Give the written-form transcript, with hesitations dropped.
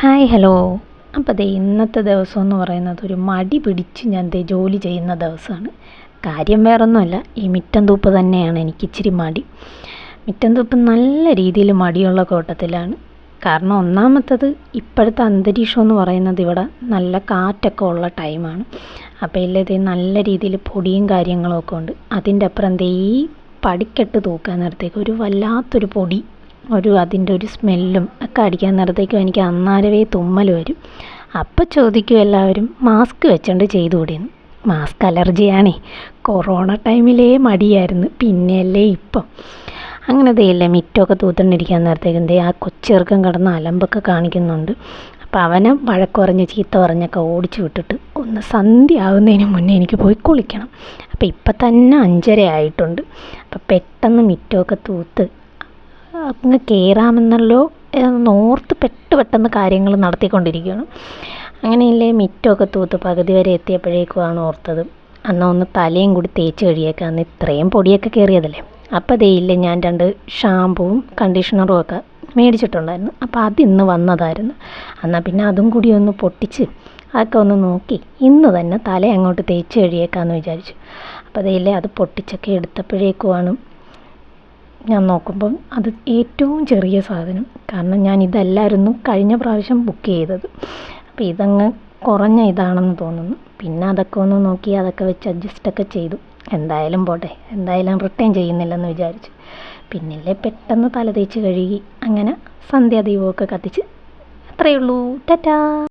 Hi hello. അപ്പോൾ ദേ ഇന്നത്തെ ദിവസം എന്ന് പറയുന്നത് ഒരു മടി പിടിച്ച് ഞാൻ ജോലി ചെയ്യുന്ന ദിവസമാണ്. കാര്യം വേറൊന്നുമല്ല, ഈ മിറ്റം തൂപ്പ് തന്നെയാണ് എനിക്ക് ഇച്ചിരി മടി. മിറ്റം തൂപ്പ് നല്ല രീതിയിൽ മടിയുള്ള കൂട്ടത്തിലാണ്. കാരണം ഒന്നാമത്തത് ഇപ്പോഴത്തെ അന്തരീക്ഷം എന്ന് പറയുന്നത് ഇവിടെ നല്ല കാറ്റൊക്കെ ഉള്ള ടൈമാണ്. അപ്പോൾ ഇല്ലത് നല്ല രീതിയിൽ പൊടിയും കാര്യങ്ങളും ഒക്കെ ഉണ്ട്. അതിൻ്റെ അപ്പുറം ഈ പടിക്കെട്ട് തൂക്കാൻ നേരത്തേക്ക് ഒരു വല്ലാത്തൊരു പൊടി, അതിൻ്റെ ഒരു സ്മെല്ലും ഒക്കെ അടിക്കാൻ നേരത്തേക്കും എനിക്ക് അന്നേരമേ തുമ്മൽ വരും. അപ്പം ചോദിക്കും എല്ലാവരും മാസ്ക് വെച്ചുകൊണ്ട് ചെയ്തുകൂടിയെന്ന്. മാസ്ക് അലർജിയാണേ. കൊറോണ ടൈമിലേ മടിയായിരുന്നു, പിന്നെയല്ലേ ഇപ്പം. അങ്ങനെ ഇല്ലേ മിറ്റമൊക്കെ തൂത്തണ്ടിരിക്കാൻ നേരത്തേക്കും ആ കൊച്ചെറുക്കം കിടന്ന് അലമ്പൊക്കെ കാണിക്കുന്നുണ്ട്. അപ്പം അവനെ വഴക്ക് പറഞ്ഞ് ചീത്ത പറഞ്ഞൊക്കെ ഓടിച്ചു വിട്ടിട്ട് ഒന്ന് സന്ധ്യ ആകുന്നതിന് മുന്നേ എനിക്ക് പോയി കുളിക്കണം. അപ്പം ഇപ്പം തന്നെ 5:30 ആയിട്ടുണ്ട്. അപ്പം പെട്ടെന്ന് മിറ്റമൊക്കെ തൂത്ത് അങ്ങ് കയറാമെന്നല്ലോ ഓർത്ത് പെട്ടെന്ന് കാര്യങ്ങൾ നടത്തിക്കൊണ്ടിരിക്കുകയാണ്. അങ്ങനെയില്ലേ മിറ്റമൊക്കെ തൂത്ത് പകുതി വരെ എത്തിയപ്പോഴേക്കുമാണ് ഓർത്തത് എന്നാൽ ഒന്ന് തലയും കൂടി തേച്ച് കഴിയേക്കാന്ന്, ഇത്രയും പൊടിയൊക്കെ കയറിയതല്ലേ. അപ്പോൾ ഇല്ലേ ഞാൻ 2 ഷാമ്പുവും കണ്ടീഷണറും ഒക്കെ മേടിച്ചിട്ടുണ്ടായിരുന്നു. അപ്പോൾ അതിന്ന് വന്നതായിരുന്നു. എന്നാൽ പിന്നെ അതും കൂടി ഒന്ന് പൊട്ടിച്ച് അതൊക്കെ ഒന്ന് നോക്കി ഇന്ന് തന്നെ തല അങ്ങോട്ട് തേച്ച് കഴിയേക്കാമെന്ന് വിചാരിച്ചു. അപ്പോൾ ഇല്ലേ അത് പൊട്ടിച്ചൊക്കെ എടുത്തപ്പോഴേക്കുമാണ് ഞാൻ നോക്കുമ്പം അത് ഏറ്റവും ചെറിയ സാധനം. കാരണം ഞാൻ ഇതല്ലായിരുന്നു കഴിഞ്ഞ പ്രാവശ്യം ബുക്ക് ചെയ്തത്. അപ്പോൾ ഇതങ്ങ് കുറഞ്ഞ ഇതാണെന്ന് തോന്നുന്നു. പിന്നെ അതൊക്കെ ഒന്ന് നോക്കി അതൊക്കെ വെച്ച് അഡ്ജസ്റ്റൊക്കെ ചെയ്തു. എന്തായാലും പോട്ടെ, എന്തായാലും റിട്ടേൺ ചെയ്യുന്നില്ലെന്ന് വിചാരിച്ചു. പിന്നില്ലേ പെട്ടെന്ന് തല തേച്ച് കഴുകി അങ്ങനെ സന്ധ്യാദീപമൊക്കെ കത്തിച്ച്. അത്രയേ ഉള്ളൂ. ടാറ്റാ.